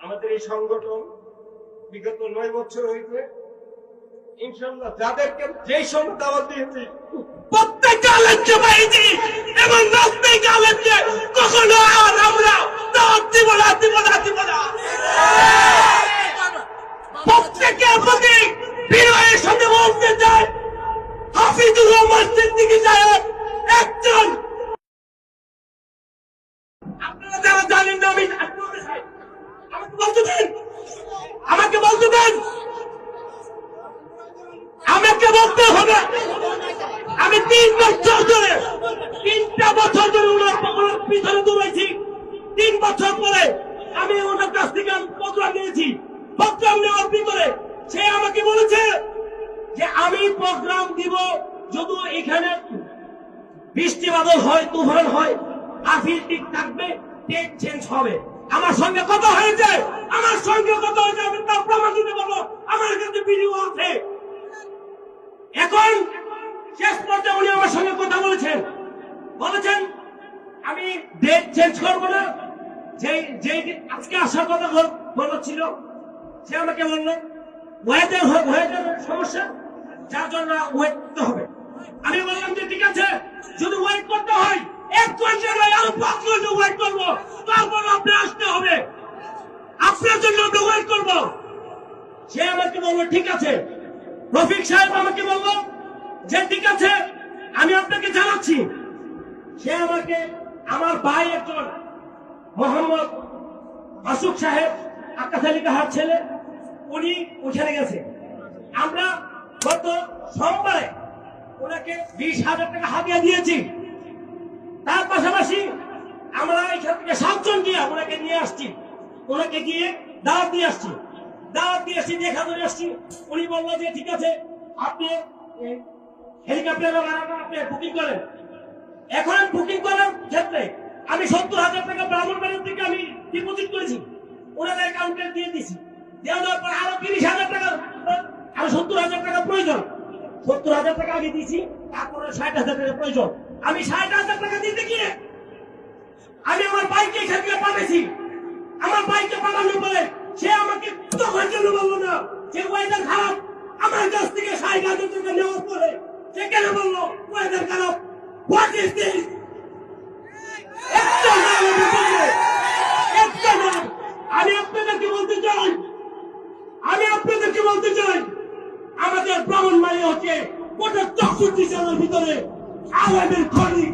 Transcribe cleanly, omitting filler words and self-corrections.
আমাদের এই সংগঠন বিগত 9 বছর হইতে ইনশাআল্লাহ যাদেরকে যেই সময় দাওয়াত দিয়েছি প্রত্যেকটা আলেমকে পাইছি এবং নাস্তিক আলেমকে কখনো আর আমরা দাওয়াত দিব না। প্রত্যেকের প্রতি বিনয়ের সাথে বলতে চাই, হাফিজুর রহমান সিদ্দিকী সাহেব একজন, আপনারা যারা জানেন না, আমাকে বলতে দেন, আমাকে বলতে হবে। আমি 3 বছর ধরে 3টা বছর ধরে ওনার পিছনে দৌড়াইছি। 3 বছর পরে আমি ওনার কাছ থেকে প্রোগ্রাম নিয়েছি। প্রোগ্রাম নেওয়ার ভিতরে সে আমাকে বলেছে যে আমি প্রোগ্রাম দিব যদি এখানে বৃষ্টি বাদল হয়, তুফান হয়, আফিল ঠিক থাকবে, ডেট চেঞ্জ হবে। আমার সঙ্গে কথা হয়েছে, আমি তার প্রমাণ দিতে পারবো, আমার কাছে ভিডিও আছে। এখন শেষ পর্যায়ে উনি আমার সঙ্গে কথা বলেছেন আমি ডেট চেঞ্জ করবো না। যে আজকে আসার কথা বলেছিল সে আমাকে বললো ওয়েদার সমস্যা, যার জন্য ওয়েট করতে হবে। আমি বললাম যে ঠিক আছে, যদি ওয়েট করতে হয় 1 ঘন্টা নয় আরো 5 ঘন্টা ওয়েট করবো, তারপর আপনি আসতে হবে, আপনার জন্য আমরা ওয়েট করবো। সে আমাকে বললো ঠিক আছে। রফিক সাহেব আমাকে বললো যে ঠিক আছে, আমি আপনাকে জানাচ্ছি। সে আমাকে আমার ভাই একজন মোহাম্মদ মাসুক সাহেব, আকাশ আলী কাহার ছেলে, উনি ওখানে গেছে। আমরা গত সোমবারে ওনাকে 20,000 টাকা হাদিয়া দিয়েছি। তার পাশাপাশি আমরা এখান থেকে 7 জন গিয়ে ওনাকে নিয়ে আসছি, ওনাকে গিয়ে দাওয়াত দিয়ে আসছি, দেখা করে আসছি। উনি বললো যে ঠিক আছে, আপনি হেলিকপ্টার আপনি বুকিং করেন। এখন বুকিং করার ক্ষেত্রে আমি 70,000 টাকা ব্রাহ্মণবাড়ির থেকে আমি ডিপোজিট করেছি, ওনাদের অ্যাকাউন্টে দিয়ে দিয়েছি। দেওয়ার পর আরো 30,000 টাকা, আরো 70,000 টাকা প্রয়োজন। 70,000 টাকা আগে দিয়েছি, তারপরে 60,000 টাকা প্রয়োজন। আমি 60,000 টাকা দিতে গিয়ে আমি আমার বাইকে এখান থেকে পাঠাইছি। আমার বাইকে পাঠানোর পরে সে আমাকে তখন জন্য বললো না যে ওয়েদার খারাপ। আমার কাছ থেকে 60,000 টাকা নেওয়ার পরে সে কেন বললো ওয়েদার খারাপ? What is this? আমি আপনাদেরকে বলতে চাই, আমাদের ব্রাহ্মণবাড়িয়া হচ্ছে গোটা 64 জেলার ভিতরে আলেমের খনি।